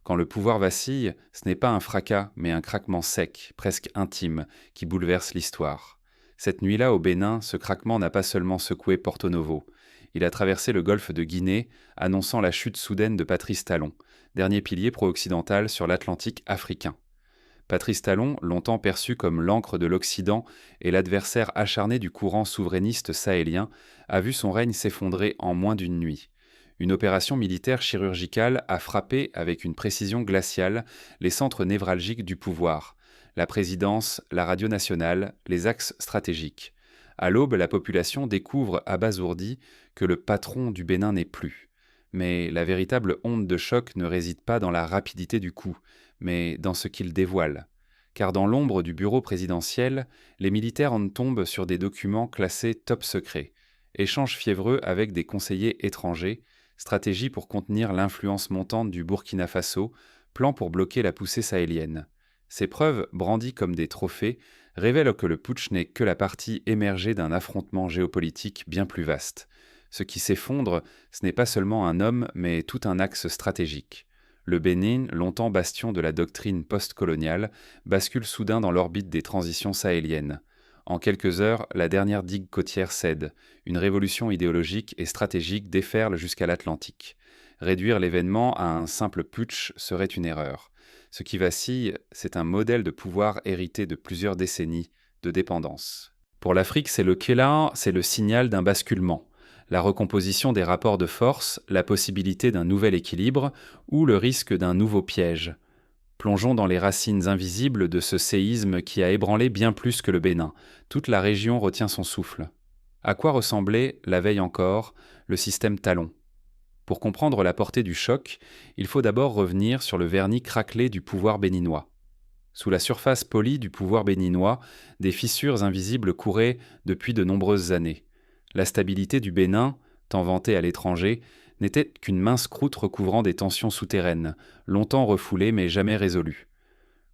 Quand le pouvoir vacille, ce n'est pas un fracas, mais un craquement sec, presque intime, qui bouleverse l'histoire. Cette nuit-là, au Bénin, ce craquement n'a pas seulement secoué Porto Novo. Il a traversé le golfe de Guinée, annonçant la chute soudaine de Patrice Talon, dernier pilier pro-occidental sur l'Atlantique africain. Patrice Talon, longtemps perçu comme l'encre de l'Occident et l'adversaire acharné du courant souverainiste sahélien, a vu son règne s'effondrer en moins d'une nuit. Une opération militaire chirurgicale a frappé avec une précision glaciale les centres névralgiques du pouvoir, la présidence, la radio nationale, les axes stratégiques. À l'aube, la population découvre abasourdie que le patron du Bénin n'est plus. Mais la véritable onde de choc ne réside pas dans la rapidité du coup, mais dans ce qu'il dévoile. Car dans l'ombre du bureau présidentiel, les militaires en tombent sur des documents classés top secret, échanges fiévreux avec des conseillers étrangers, stratégie pour contenir l'influence montante du Burkina Faso, plan pour bloquer la poussée sahélienne. Ces preuves, brandies comme des trophées, révèlent que le putsch n'est que la partie émergée d'un affrontement géopolitique bien plus vaste. Ce qui s'effondre, ce n'est pas seulement un homme, mais tout un axe stratégique. Le Bénin, longtemps bastion de la doctrine post-coloniale, bascule soudain dans l'orbite des transitions sahéliennes. En quelques heures, la dernière digue côtière cède. Une révolution idéologique et stratégique déferle jusqu'à l'Atlantique. Réduire l'événement à un simple putsch serait une erreur. Ce qui vacille, c'est un modèle de pouvoir hérité de plusieurs décennies de dépendance. Pour l'Afrique, c'est le signal d'un basculement. La recomposition des rapports de force, la possibilité d'un nouvel équilibre ou le risque d'un nouveau piège. Plongeons dans les racines invisibles de ce séisme qui a ébranlé bien plus que le Bénin. Toute la région retient son souffle. À quoi ressemblait, la veille encore, le système Talon ? Pour comprendre la portée du choc, il faut d'abord revenir sur le vernis craquelé du pouvoir béninois. Sous la surface polie du pouvoir béninois, des fissures invisibles couraient depuis de nombreuses années. La stabilité du Bénin, tant vantée à l'étranger, n'était qu'une mince croûte recouvrant des tensions souterraines, longtemps refoulées mais jamais résolues.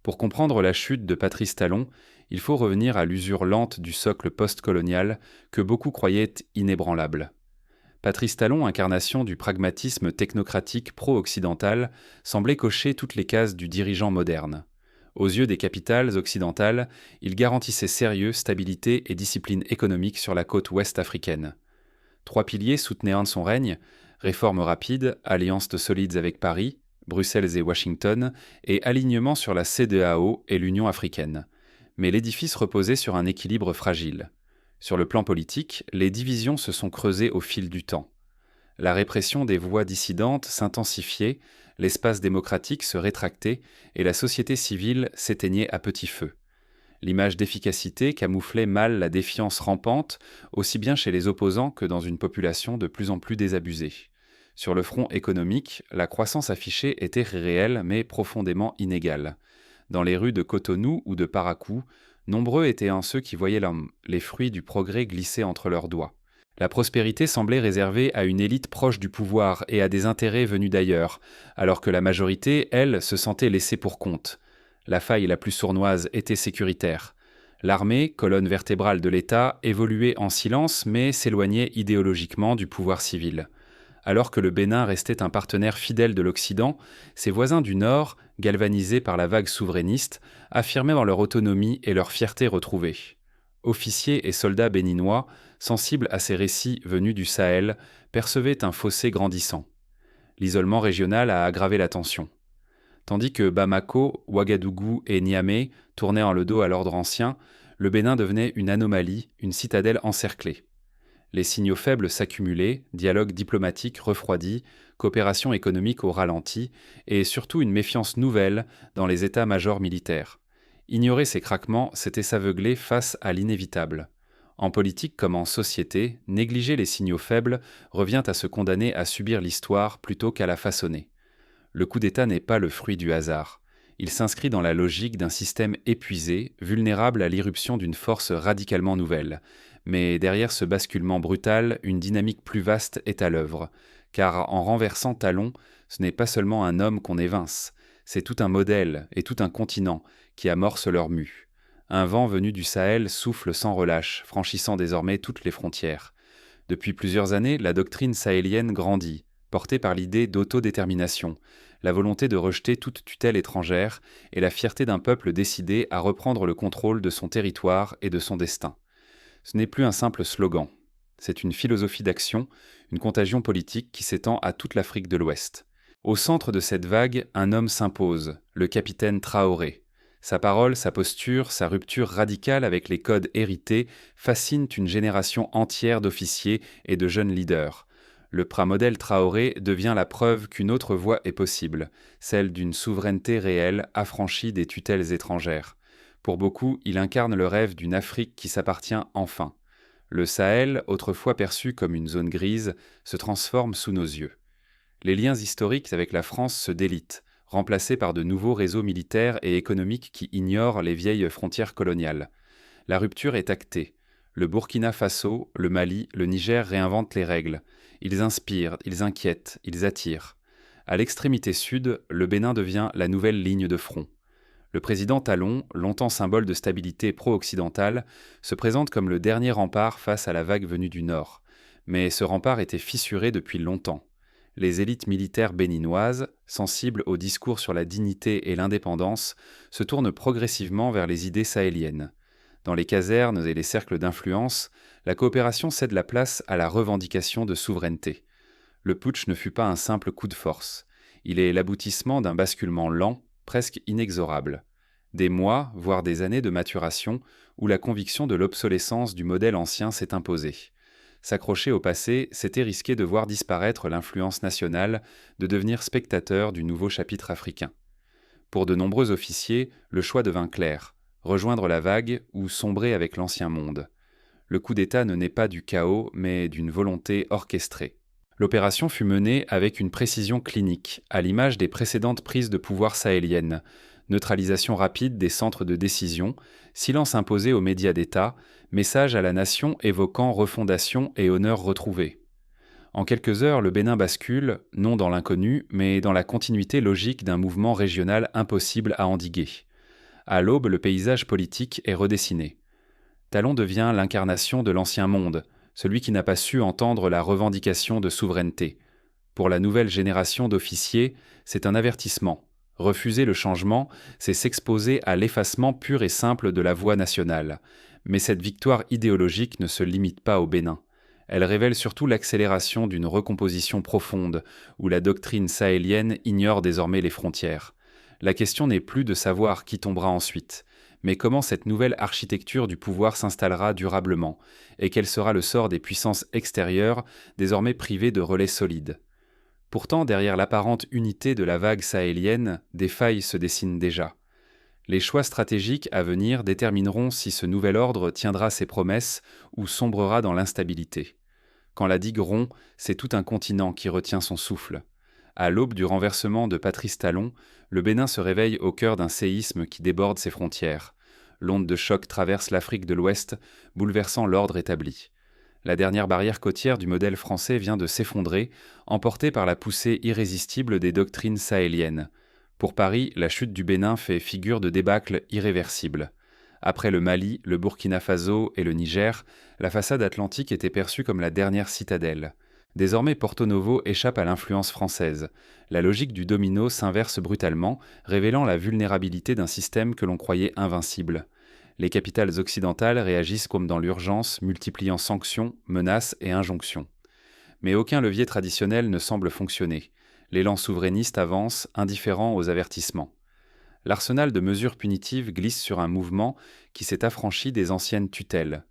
Pour comprendre la chute de Patrice Talon, il faut revenir à l'usure lente du socle post-colonial que beaucoup croyaient inébranlable. Patrice Talon, incarnation du pragmatisme technocratique pro-occidental, semblait cocher toutes les cases du dirigeant moderne. Aux yeux des capitales occidentales, il garantissait sérieux, stabilité et discipline économique sur la côte ouest africaine. Trois piliers soutenaient un de son règne: réformes rapides, alliances solides avec Paris, Bruxelles et Washington, et alignement sur la CEDEAO et l'Union africaine. Mais l'édifice reposait sur un équilibre fragile. Sur le plan politique, les divisions se sont creusées au fil du temps. La répression des voix dissidentes s'intensifiait, l'espace démocratique se rétractait et la société civile s'éteignait à petit feu. L'image d'efficacité camouflait mal la défiance rampante, aussi bien chez les opposants que dans une population de plus en plus désabusée. Sur le front économique, la croissance affichée était réelle mais profondément inégale. Dans les rues de Cotonou ou de Parakou, nombreux étaient ceux qui voyaient les fruits du progrès glisser entre leurs doigts. La prospérité semblait réservée à une élite proche du pouvoir et à des intérêts venus d'ailleurs, alors que la majorité, elle, se sentait laissée pour compte. La faille la plus sournoise était sécuritaire. L'armée, colonne vertébrale de l'État, évoluait en silence mais s'éloignait idéologiquement du pouvoir civil. Alors que le Bénin restait un partenaire fidèle de l'Occident, ses voisins du Nord, galvanisés par la vague souverainiste, affirmaient dans leur autonomie et leur fierté retrouvée. Officiers et soldats béninois, sensibles à ces récits venus du Sahel, percevaient un fossé grandissant. L'isolement régional a aggravé la tension. Tandis que Bamako, Ouagadougou et Niamey tournaient en le dos à l'ordre ancien, le Bénin devenait une anomalie, une citadelle encerclée. Les signaux faibles s'accumulaient, dialogue diplomatique refroidi, coopération économique au ralenti, et surtout une méfiance nouvelle dans les états-majors militaires. Ignorer ces craquements, c'était s'aveugler face à l'inévitable. En politique comme en société, négliger les signaux faibles revient à se condamner à subir l'histoire plutôt qu'à la façonner. Le coup d'État n'est pas le fruit du hasard. Il s'inscrit dans la logique d'un système épuisé, vulnérable à l'irruption d'une force radicalement nouvelle. Mais derrière ce basculement brutal, une dynamique plus vaste est à l'œuvre. Car en renversant Talon, ce n'est pas seulement un homme qu'on évince, c'est tout un modèle et tout un continent qui amorce leur mue. Un vent venu du Sahel souffle sans relâche, franchissant désormais toutes les frontières. Depuis plusieurs années, la doctrine sahélienne grandit, portée par l'idée d'autodétermination. la volonté de rejeter toute tutelle étrangère et la fierté d'un peuple décidé à reprendre le contrôle de son territoire et de son destin. Ce n'est plus un simple slogan, c'est une philosophie d'action, une contagion politique qui s'étend à toute l'Afrique de l'Ouest. Au centre de cette vague, un homme s'impose, le capitaine Traoré. Sa parole, sa posture, sa rupture radicale avec les codes hérités fascinent une génération entière d'officiers et de jeunes leaders. Le pramodèle Traoré devient la preuve qu'une autre voie est possible, celle d'une souveraineté réelle affranchie des tutelles étrangères. Pour beaucoup, il incarne le rêve d'une Afrique qui s'appartient enfin. Le Sahel, autrefois perçu comme une zone grise, se transforme sous nos yeux. Les liens historiques avec la France se délitent, remplacés par de nouveaux réseaux militaires et économiques qui ignorent les vieilles frontières coloniales. La rupture est actée. Le Burkina Faso, le Mali, le Niger réinventent les règles. Ils inspirent, ils inquiètent, ils attirent. À l'extrémité sud, le Bénin devient la nouvelle ligne de front. Le président Talon, longtemps symbole de stabilité pro-occidentale, se présente comme le dernier rempart face à la vague venue du Nord. Mais ce rempart était fissuré depuis longtemps. Les élites militaires béninoises, sensibles au discours sur la dignité et l'indépendance, se tournent progressivement vers les idées sahéliennes. Dans les casernes et les cercles d'influence, la coopération cède la place à la revendication de souveraineté. Le putsch ne fut pas un simple coup de force. Il est l'aboutissement d'un basculement lent, presque inexorable. Des mois, voire des années de maturation, où la conviction de l'obsolescence du modèle ancien s'est imposée. S'accrocher au passé, c'était risquer de voir disparaître l'influence nationale, de devenir spectateur du nouveau chapitre africain. Pour de nombreux officiers, le choix devint clair, rejoindre la vague ou sombrer avec l'ancien monde. Le coup d'État ne naît pas du chaos, mais d'une volonté orchestrée. L'opération fut menée avec une précision clinique, à l'image des précédentes prises de pouvoir sahéliennes. Neutralisation rapide des centres de décision, silence imposé aux médias d'État, message à la nation évoquant refondation et honneur retrouvé. En quelques heures, le Bénin bascule, non dans l'inconnu, mais dans la continuité logique d'un mouvement régional impossible à endiguer. À l'aube, le paysage politique est redessiné. Talon devient l'incarnation de l'ancien monde, celui qui n'a pas su entendre la revendication de souveraineté. Pour la nouvelle génération d'officiers, c'est un avertissement. Refuser le changement, c'est s'exposer à l'effacement pur et simple de la voix nationale. Mais cette victoire idéologique ne se limite pas au Bénin. Elle révèle surtout l'accélération d'une recomposition profonde, où la doctrine sahélienne ignore désormais les frontières. La question n'est plus de savoir qui tombera ensuite, mais comment cette nouvelle architecture du pouvoir s'installera durablement, et quel sera le sort des puissances extérieures, désormais privées de relais solides. Pourtant, derrière l'apparente unité de la vague sahélienne, des failles se dessinent déjà. Les choix stratégiques à venir détermineront si ce nouvel ordre tiendra ses promesses ou sombrera dans l'instabilité. Quand la digue rompt, c'est tout un continent qui retient son souffle. À l'aube du renversement de Patrice Talon, le Bénin se réveille au cœur d'un séisme qui déborde ses frontières. L'onde de choc traverse l'Afrique de l'Ouest, bouleversant l'ordre établi. La dernière barrière côtière du modèle français vient de s'effondrer, emportée par la poussée irrésistible des doctrines sahéliennes. Pour Paris, la chute du Bénin fait figure de débâcle irréversible. Après le Mali, le Burkina Faso et le Niger, la façade atlantique était perçue comme la dernière citadelle. Désormais, Porto Novo échappe à l'influence française. La logique du domino s'inverse brutalement, révélant la vulnérabilité d'un système que l'on croyait invincible. Les capitales occidentales réagissent comme dans l'urgence, multipliant sanctions, menaces et injonctions. Mais aucun levier traditionnel ne semble fonctionner. L'élan souverainiste avance, indifférent aux avertissements. L'arsenal de mesures punitives glisse sur un mouvement qui s'est affranchi des anciennes tutelles.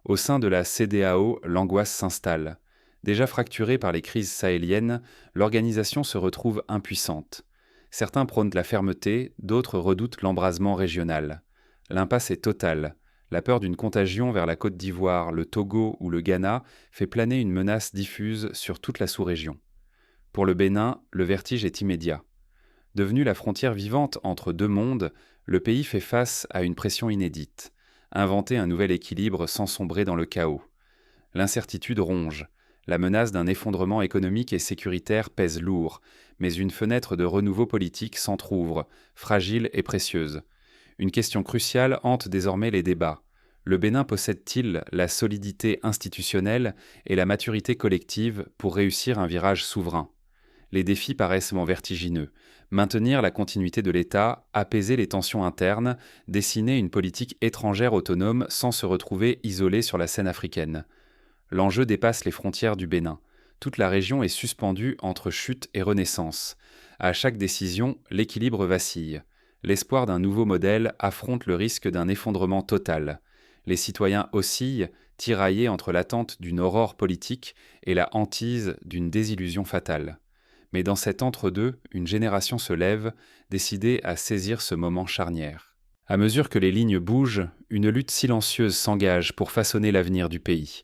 Au sein de la CEDEAO, l'angoisse s'installe. Déjà fracturée par les crises sahéliennes, l'organisation se retrouve impuissante. Certains prônent la fermeté, d'autres redoutent l'embrasement régional. L'impasse est totale. La peur d'une contagion vers la Côte d'Ivoire, le Togo ou le Ghana fait planer une menace diffuse sur toute la sous-région. Pour le Bénin, le vertige est immédiat. Devenu la frontière vivante entre deux mondes, le pays fait face à une pression inédite. Inventer un nouvel équilibre sans sombrer dans le chaos. L'incertitude ronge. La menace d'un effondrement économique et sécuritaire pèse lourd, mais une fenêtre de renouveau politique s'entr'ouvre, fragile et précieuse. Une question cruciale hante désormais les débats. Le Bénin possède-t-il la solidité institutionnelle et la maturité collective pour réussir un virage souverain ? Les défis paraissent vertigineux. Maintenir la continuité de l'État, apaiser les tensions internes, dessiner une politique étrangère autonome sans se retrouver isolé sur la scène africaine. L'enjeu dépasse les frontières du Bénin. Toute la région est suspendue entre chute et renaissance. À chaque décision, l'équilibre vacille. L'espoir d'un nouveau modèle affronte le risque d'un effondrement total. Les citoyens oscillent, tiraillés entre l'attente d'une aurore politique et la hantise d'une désillusion fatale. Mais dans cet entre-deux, une génération se lève, décidée à saisir ce moment charnière. À mesure que les lignes bougent, une lutte silencieuse s'engage pour façonner l'avenir du pays.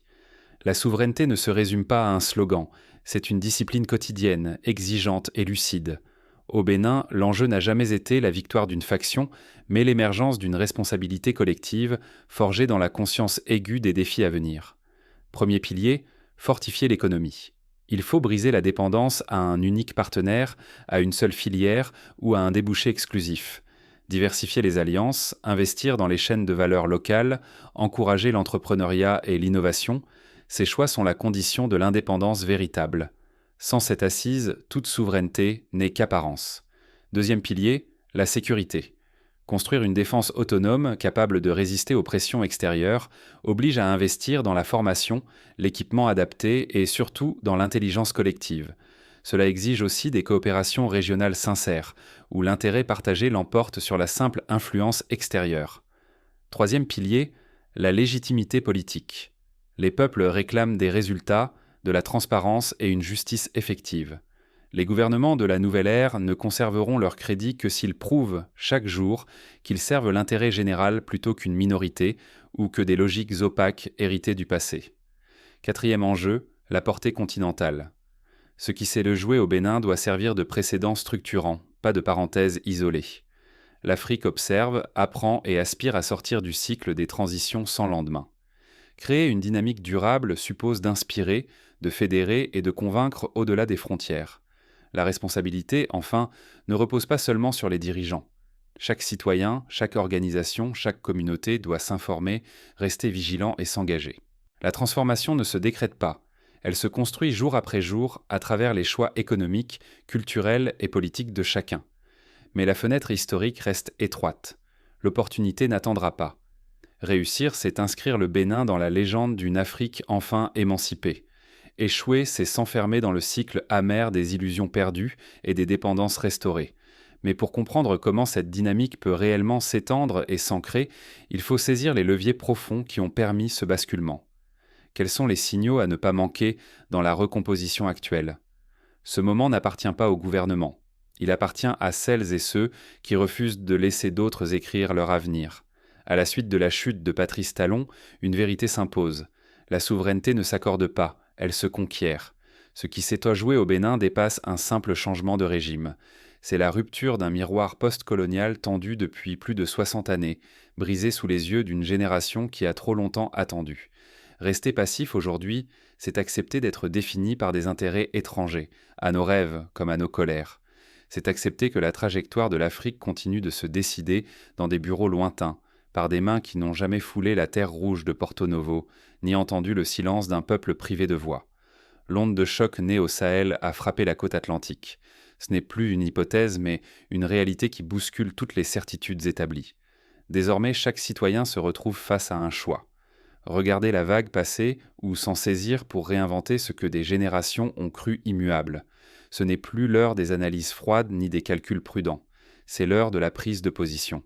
La souveraineté ne se résume pas à un slogan, c'est une discipline quotidienne, exigeante et lucide. Au Bénin, l'enjeu n'a jamais été la victoire d'une faction, mais l'émergence d'une responsabilité collective, forgée dans la conscience aiguë des défis à venir. Premier pilier, fortifier l'économie. Il faut briser la dépendance à un unique partenaire, à une seule filière ou à un débouché exclusif. Diversifier les alliances, investir dans les chaînes de valeur locales, encourager l'entrepreneuriat et l'innovation, ces choix sont la condition de l'indépendance véritable. Sans cette assise, toute souveraineté n'est qu'apparence. Deuxième pilier, la sécurité. Construire une défense autonome, capable de résister aux pressions extérieures, oblige à investir dans la formation, l'équipement adapté et surtout dans l'intelligence collective. Cela exige aussi des coopérations régionales sincères, où l'intérêt partagé l'emporte sur la simple influence extérieure. Troisième pilier, la légitimité politique. Les peuples réclament des résultats, de la transparence et une justice effective. Les gouvernements de la nouvelle ère ne conserveront leur crédit que s'ils prouvent, chaque jour, qu'ils servent l'intérêt général plutôt qu'une minorité ou que des logiques opaques héritées du passé. Quatrième enjeu, la portée continentale. Ce qui s'est joué au Bénin doit servir de précédent structurant, pas de parenthèse isolée. L'Afrique observe, apprend et aspire à sortir du cycle des transitions sans lendemain. Créer une dynamique durable suppose d'inspirer, de fédérer et de convaincre au-delà des frontières. La responsabilité, enfin, ne repose pas seulement sur les dirigeants. Chaque citoyen, chaque organisation, chaque communauté doit s'informer, rester vigilant et s'engager. La transformation ne se décrète pas. Elle se construit jour après jour à travers les choix économiques, culturels et politiques de chacun. Mais la fenêtre historique reste étroite. L'opportunité n'attendra pas. Réussir, c'est inscrire le Bénin dans la légende d'une Afrique enfin émancipée. Échouer, c'est s'enfermer dans le cycle amer des illusions perdues et des dépendances restaurées. Mais pour comprendre comment cette dynamique peut réellement s'étendre et s'ancrer, il faut saisir les leviers profonds qui ont permis ce basculement. Quels sont les signaux à ne pas manquer dans la recomposition actuelle ? Ce moment n'appartient pas au gouvernement. Il appartient à celles et ceux qui refusent de laisser d'autres écrire leur avenir. À la suite de la chute de Patrice Talon, une vérité s'impose. La souveraineté ne s'accorde pas, elle se conquiert. Ce qui s'est joué au Bénin dépasse un simple changement de régime. C'est la rupture d'un miroir post-colonial tendu depuis plus de 60 années, brisé sous les yeux d'une génération qui a trop longtemps attendu. Rester passif aujourd'hui, c'est accepter d'être défini par des intérêts étrangers, à nos rêves comme à nos colères. C'est accepter que la trajectoire de l'Afrique continue de se décider dans des bureaux lointains, par des mains qui n'ont jamais foulé la terre rouge de Porto Novo, ni entendu le silence d'un peuple privé de voix. L'onde de choc née au Sahel a frappé la côte atlantique. Ce n'est plus une hypothèse, mais une réalité qui bouscule toutes les certitudes établies. Désormais, chaque citoyen se retrouve face à un choix. Regarder la vague passer ou s'en saisir pour réinventer ce que des générations ont cru immuable. Ce n'est plus l'heure des analyses froides ni des calculs prudents. C'est l'heure de la prise de position.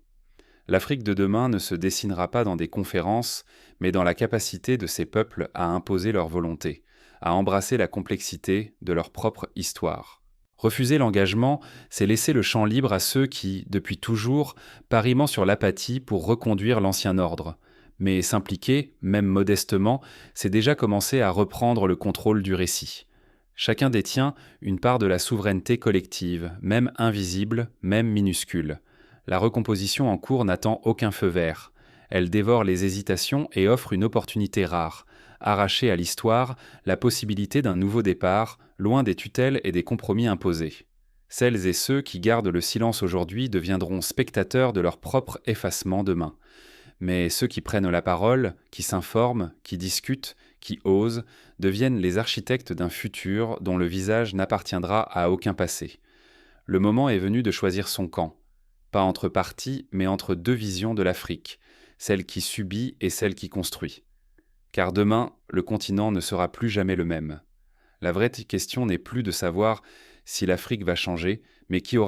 L'Afrique de demain ne se dessinera pas dans des conférences, mais dans la capacité de ces peuples à imposer leur volonté, à embrasser la complexité de leur propre histoire. Refuser l'engagement, c'est laisser le champ libre à ceux qui, depuis toujours, pariment sur l'apathie pour reconduire l'ancien ordre. Mais s'impliquer, même modestement, c'est déjà commencer à reprendre le contrôle du récit. Chacun détient une part de la souveraineté collective, même invisible, même minuscule. La recomposition en cours n'attend aucun feu vert. Elle dévore les hésitations et offre une opportunité rare, arracher à l'histoire la possibilité d'un nouveau départ, loin des tutelles et des compromis imposés. Celles et ceux qui gardent le silence aujourd'hui deviendront spectateurs de leur propre effacement demain. Mais ceux qui prennent la parole, qui s'informent, qui discutent, qui osent, deviennent les architectes d'un futur dont le visage n'appartiendra à aucun passé. Le moment est venu de choisir son camp, pas entre partis, mais entre deux visions de l'Afrique, celle qui subit et celle qui construit. Car demain, le continent ne sera plus jamais le même. La vraie question n'est plus de savoir si l'Afrique va changer, mais qui aura